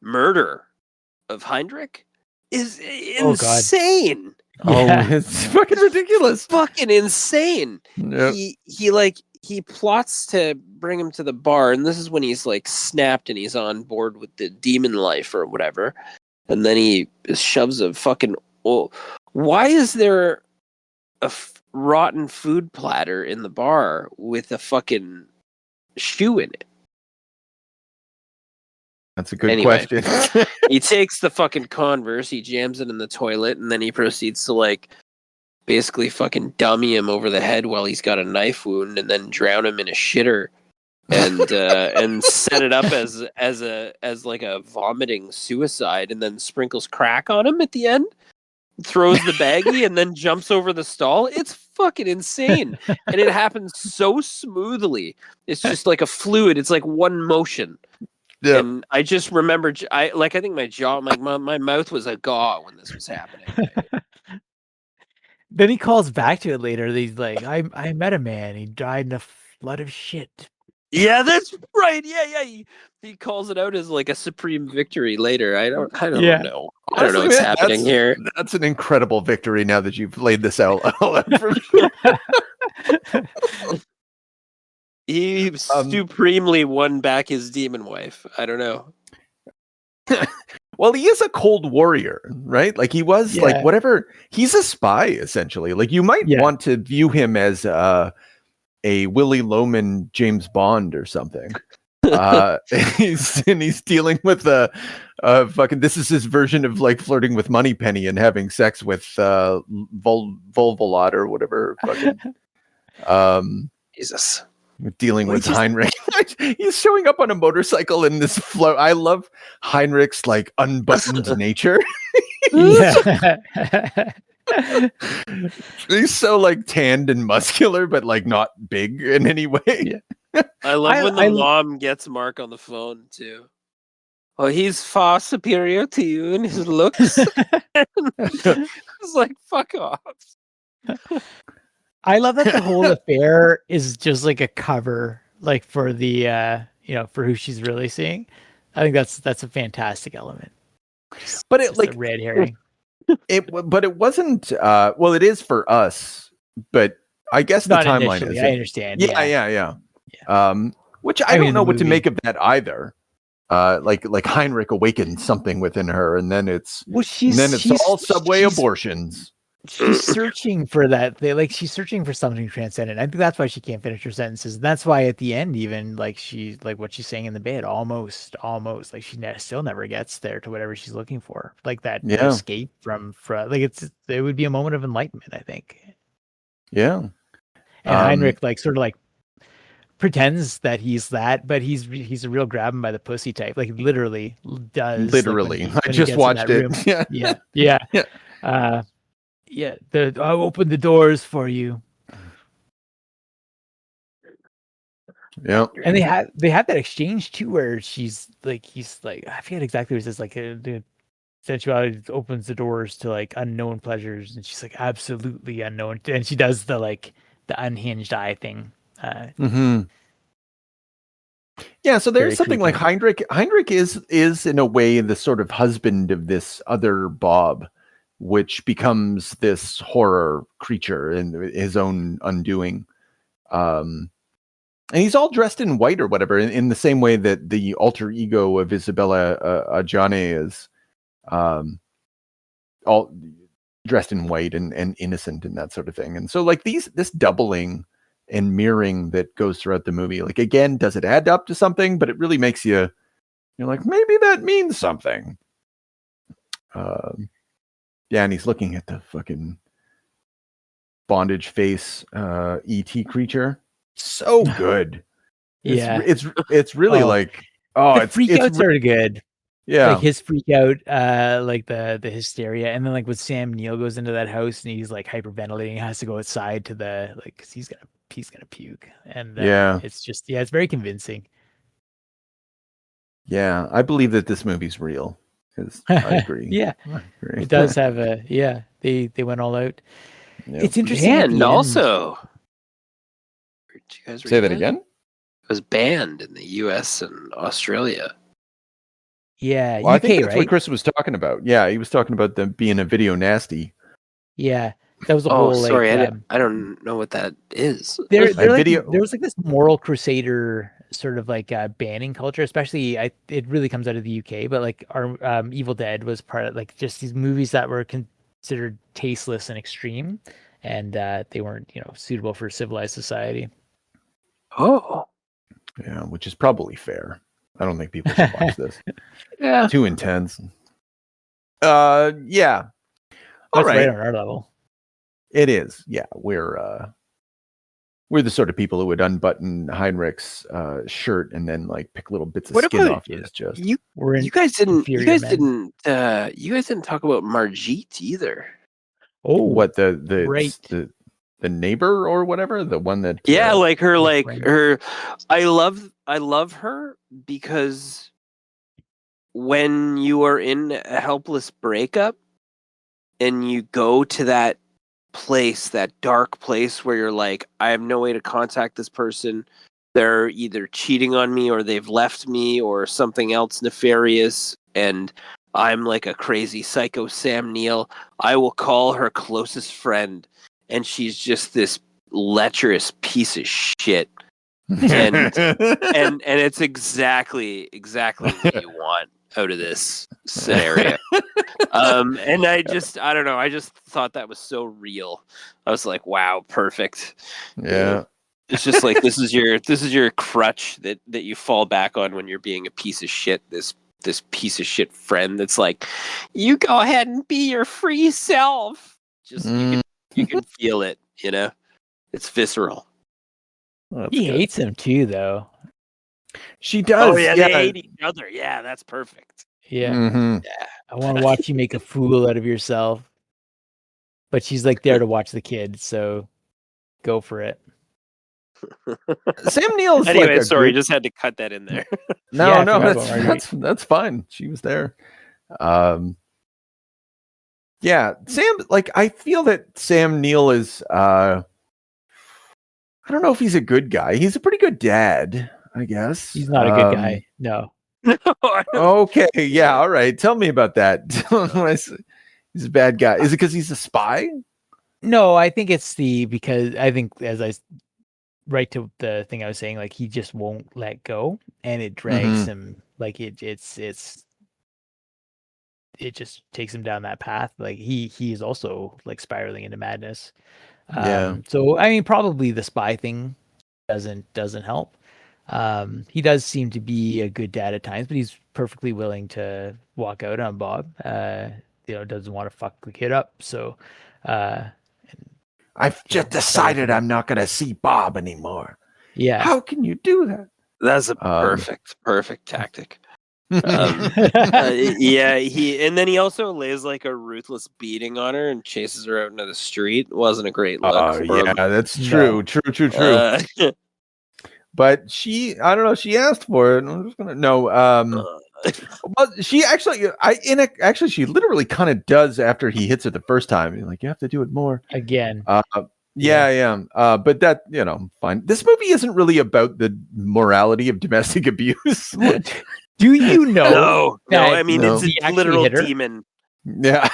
murder of Heinrich is insane. It's fucking ridiculous. Fucking insane. Yep. He plots to bring him to the bar, and this is when he's like snapped and he's on board with the demon life or whatever. And then he shoves a fucking. Why is there a rotten food platter in the bar with a fucking shoe in it? That's a good question. He takes the fucking Converse, he jams it in the toilet, and then he proceeds to like basically fucking dummy him over the head while he's got a knife wound, and then drown him in a shitter, and set it up as like a vomiting suicide, and then sprinkles crack on him at the end, throws the baggie, and then jumps over the stall. It's fucking insane, and it happens so smoothly. It's just like a fluid. It's like one motion. Yeah. And I just remember, I think my jaw, my mouth was agog when this was happening. Then he calls back to it later. He's like, I met a man. He died in a flood of shit. Yeah, that's right. Yeah. He calls it out as like a supreme victory later. I don't know. Honestly, I don't know what's happening here. That's an incredible victory now that you've laid this out. He supremely won back his demon wife. I don't know. Well, he is a cold warrior, right? Like he was like whatever. He's a spy essentially. Like you might want to view him as a Willy Loman James Bond or something. He's dealing with fucking. This is his version of like flirting with Moneypenny and having sex with Volvolot or whatever. Fucking. Jesus. Dealing with Heinrich. He's showing up on a motorcycle in this float. I love Heinrich's like unbuttoned nature. He's so like tanned and muscular, but like not big in any way. I love when the mom gets Mark on the phone too. Oh, he's far superior to you in his looks. It's like, fuck off. I love that the whole affair is just like a cover, like for the for who she's really seeing. I think that's a fantastic element. But it like a red herring. But it wasn't. Well, it is for us, but I guess Not the timeline initially, is. I understand. Yeah. Which I don't know what to make of that either. Like Heinrich awakens something within her, and then it's all subway abortions. She's searching for that. She's searching for something transcendent. I think that's why she can't finish her sentences. And that's why at the end, even like she's like what she's saying in the bed, almost like she still never gets there to whatever she's looking for. Like that escape from like it would be a moment of enlightenment, I think. Yeah. And Heinrich like sort of like pretends that he's that, but he's a real grab him by the pussy type. Like literally does. Literally, like, when I just watched it. Room. Yeah. I'll open the doors for you. Yeah. And they have that exchange too, where he's like, I forget exactly what it says. Like the sensuality opens the doors to like unknown pleasures, and she's like, absolutely unknown. And she does the unhinged eye thing. Yeah, so there's something creepy. Like Heinrich is in a way the sort of husband of this other Bob, which becomes this horror creature in his own undoing. And he's all dressed in white or whatever, in the same way that the alter ego of Isabella Adjani is all dressed in white and innocent and that sort of thing. And so like this doubling and mirroring that goes throughout the movie. Like, again, does it add up to something? But it really makes you're like, maybe that means something. Yeah, and he's looking at the fucking bondage face ET creature. So good. It's really like, the freak outs are good. Yeah, like his freak out, like the hysteria, and then like when Sam Neill goes into that house and he's like hyperventilating, he has to go outside to the like, cause he's gonna puke, and it's just it's very convincing. Yeah, I believe that this movie's real. Because I agree. Yeah, I agree. It does have a they went all out. Yep. It's interesting. And also, did you guys say that again? It was banned in the U.S. and Australia. Yeah, well, UK, I think that's right? what Chris was talking about. Yeah, he was talking about them being a video nasty. Yeah, that was the Oh, whole. sorry, like, I don't know what that is. They're like, video. There was like this moral crusader sort of like banning culture, especially it really comes out of the UK, but like our Evil Dead was part of like just these movies that were considered tasteless and extreme, and they weren't suitable for civilized society. Oh, yeah, which is probably fair. I don't think people should watch this. Yeah, too intense. Yeah. All That's right on our level. It is. Yeah, we're the sort of people who would unbutton Heinrich's shirt and then like pick little bits of skin off his chest. You guys didn't talk about Margit either. Oh, what the neighbor or whatever, the one that her I love her because when you are in a helpless breakup and you go to that place, that dark place where you're like, I have no way to contact this person. They're either cheating on me or they've left me or something else nefarious, and I'm like a crazy psycho Sam Neill. I will call her closest friend, and she's just this lecherous piece of shit. And it's exactly what you want out of this scenario. And I don't know, I just thought that was so real. I was like, wow, perfect. Yeah. It's just like this is your crutch that you fall back on when you're being a piece of shit. This piece of shit friend that's like, you go ahead and be your free self. Just you can feel it, It's visceral. Oh, he hates him too, though. She does. Oh yeah, they hate each other. Yeah, that's perfect. Yeah. Mm-hmm. Yeah. I want to watch you make a fool out of yourself. But she's like there to watch the kid, so go for it. Sam Neill's anyway, sorry, just had to cut that in there. No, that's fine. She was there. Yeah, Sam, like I feel that Sam Neill is I don't know if he's a good guy. He's a pretty good dad, I guess. He's not a good guy. No. Okay, yeah, all right. Tell me about that. He's a bad guy. Is it because he's a spy? No, I think it's because I think as I right to the thing I was saying, like he just won't let go, and it drags him. Like it just takes him down that path. Like he is also like spiraling into madness. So I mean, probably the spy thing doesn't help. He does seem to be a good dad at times, but he's perfectly willing to walk out on Bob. Doesn't want to fuck the kid up. So I've just decided I'm not going to see Bob anymore. Yeah. How can you do that? That's a perfect tactic. Yeah, and then he also lays like a ruthless beating on her and chases her out into the street. Wasn't a great look. That's true. True. But I don't know. She asked for it. I'm just gonna well, she actually, she literally kind of does after he hits it the first time. You're like, you have to do it more again. Yeah. But that, fine. This movie isn't really about the morality of domestic abuse. Do you know? No. I mean, it's a literal demon. Yeah.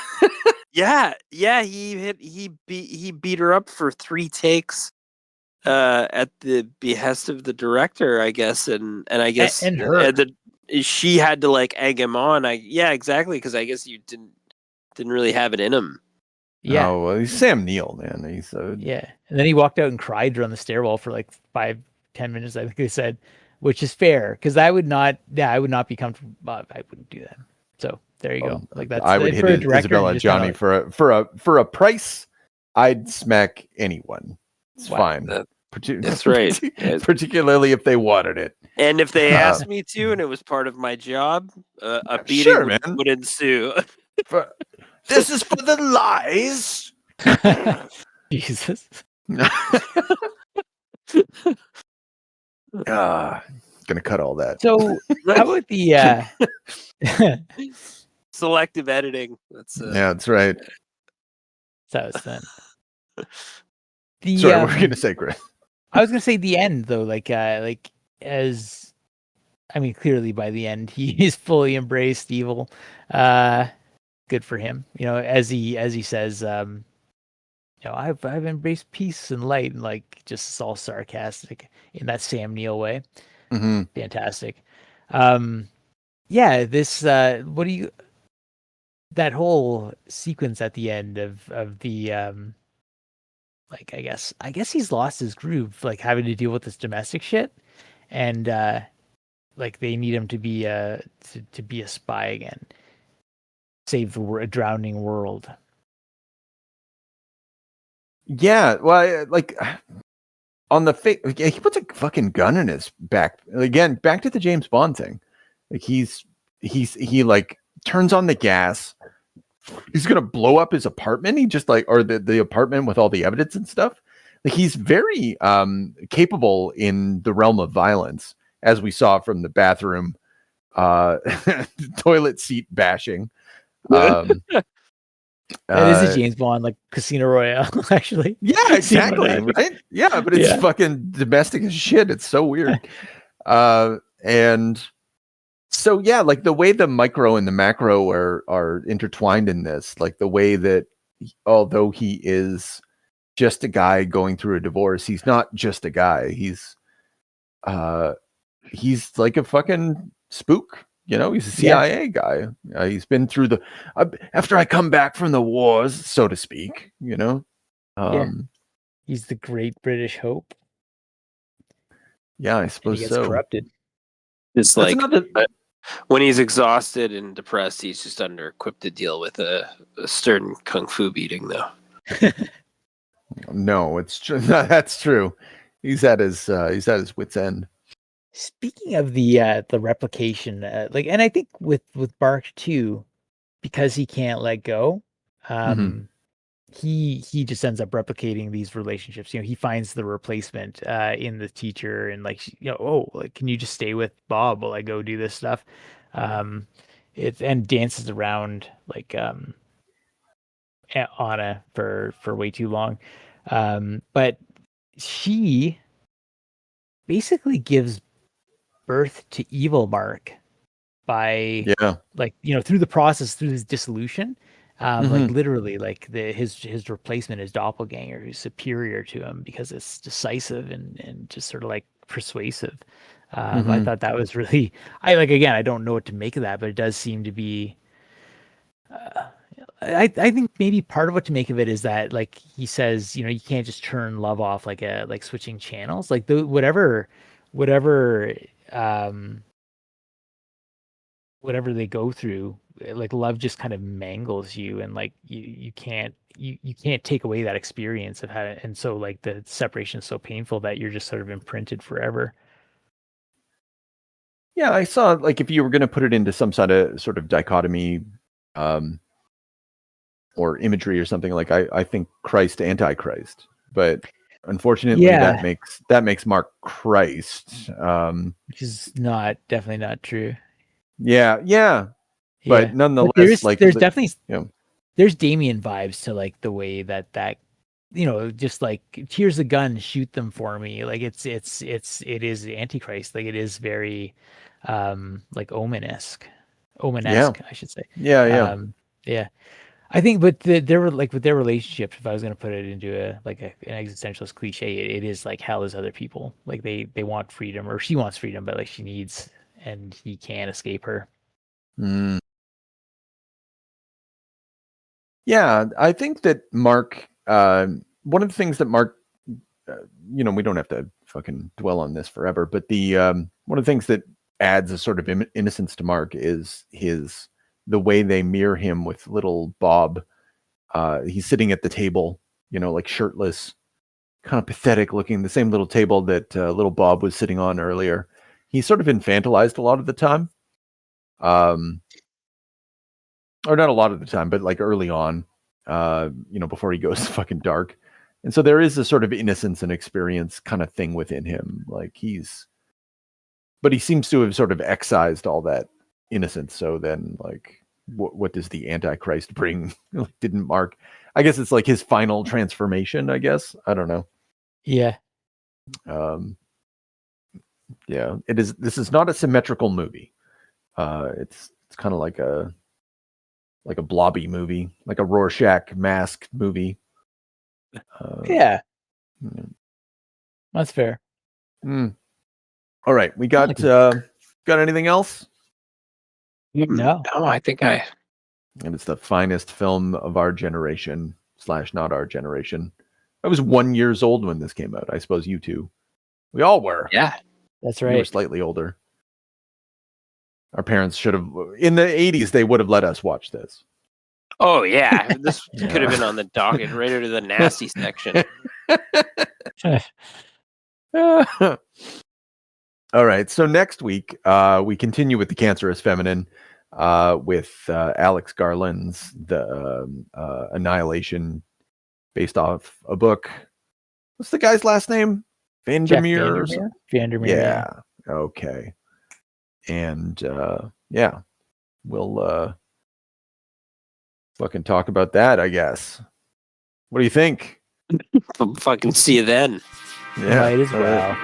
Yeah. He beat her up for 3 takes. At the behest of the director, I guess, and I guess and her. She had to like egg him on. Exactly, because I guess you didn't really have it in him. Yeah. Oh, well, he's Sam Neill, man. He's Yeah. And then he walked out and cried on the stairwell for like 5-10 minutes, I think they said, which is fair because I would not be comfortable. I wouldn't do that. So there you go. Like I would for hit a director. Isabella Johnny for a price. I'd smack anyone. It's fine. That's right. Particularly if they wanted it. And if they asked me to, and it was part of my job, a beating sure, would ensue. This is for the lies. Jesus. Gonna cut all that. So how about the selective editing? Yeah, that's right. That was fun. Sorry, what were you gonna say, Chris? I was gonna say the end though, as I mean, clearly by the end he's fully embraced evil. Good for him. You know, as he says, you know, I've embraced peace and light, and like just all sarcastic in that Sam Neill way. Mm-hmm. Fantastic. Yeah, this that whole sequence at the end of the like I guess he's lost his groove, like having to deal with this domestic shit, and like they need him to be to be a spy again, save a drowning world. Yeah, well, like on the face, he puts a fucking gun in his back. Again, back to the James Bond thing. Like he like turns on the gas. He's gonna blow up his apartment. He just like, or the apartment with all the evidence and stuff. Like he's very capable in the realm of violence, as we saw from the bathroom toilet seat bashing. That is a James Bond, like Casino Royale, actually. Yeah, exactly. Right? Yeah, but it's fucking domestic as shit. It's so weird. And so yeah, like the way the micro and the macro are intertwined in this, like the way that although he is just a guy going through a divorce, he's not just a guy. He's like a fucking spook. You know, he's a CIA guy. He's been through the after I come back from the wars, so to speak. You know, he's the Great British Hope. Yeah, I suppose he gets corrupted. It's like when he's exhausted and depressed, he's just under-equipped to deal with a stern kung fu beating, though. No, it's true. That's true. He's at his wit's end. Speaking of the replication, like, and I think with Bark too, because he can't let go, he just ends up replicating these relationships. You know, he finds the replacement in the teacher, and like, you know, oh, like, can you just stay with Bob while I go do this stuff? And dances around like Anna for way too long, but she basically gives birth to evil Mark by like, you know, through the process, through his dissolution, like literally, like his replacement is doppelganger, who's superior to him because it's decisive and just sort of like persuasive. I thought that was really, again, I don't know what to make of that, but it does seem to be I think maybe part of what to make of it is that, like he says, you know, you can't just turn love off like switching channels, like whatever they go through, like love just kind of mangles you, and like you can't take away that experience of how, and so like the separation is so painful that you're just sort of imprinted forever. Yeah, I saw, like, if you were going to put it into some sort of dichotomy or imagery or something, like I think Christ Antichrist, but unfortunately that makes Mark Christ, which is definitely not true. But nonetheless, there's definitely there's Damien vibes to like the way that you know, just like, here's a gun, shoot them for me. Like it is Antichrist. Like it is very like Omen-esque, I should say. Yeah. I think, but there were like with their relationship, if I was going to put it into an existentialist cliche, it is like hell is other people. Like they want freedom, or she wants freedom, but like she needs, and he can't escape her. Yeah, I think that Mark, one of the things that Mark, we don't have to fucking dwell on this forever, but one of the things that adds a sort of innocence to Mark is the way they mirror him with little Bob. He's sitting at the table, like shirtless, kind of pathetic looking, the same little table that little Bob was sitting on earlier. He's sort of infantilized a lot of the time. Or not a lot of the time, but like early on, before he goes fucking dark. And so there is a sort of innocence and experience kind of thing within him. But he seems to have sort of excised all that innocence. So then what does the Antichrist bring? Didn't Mark, I guess it's like his final transformation, I guess. I don't know. Yeah. Yeah, this is not a symmetrical movie. It's kind of like a blobby movie, like a Rorschach mask movie. Yeah. That's fair. All right, we got anything else? No, I think I. And it's the finest film of our generation / not our generation. I was 1 year old when this came out. I suppose you two. We all were. Yeah, that's You were right. slightly older. Our parents should have, in the 80s, they would have let us watch this. Oh yeah, this could have been on the docket right into the nasty section. All right, so next week we continue with the cancerous feminine with Alex Garland's The Annihilation, based off a book. What's the guy's last name? Vandermeer. Vandermeer. Yeah. Okay. And we'll fucking talk about that, I guess. What do you think? I'll fucking see you then. Yeah, Might as well.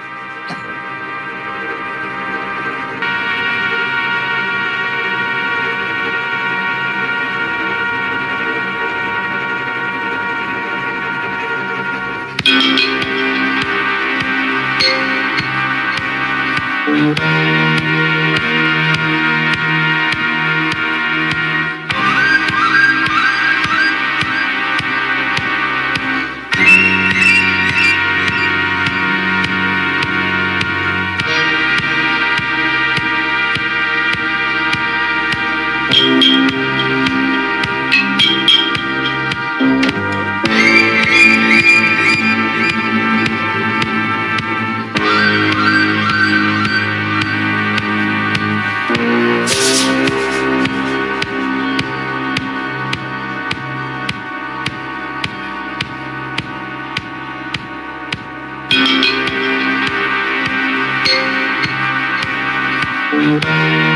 Thank you.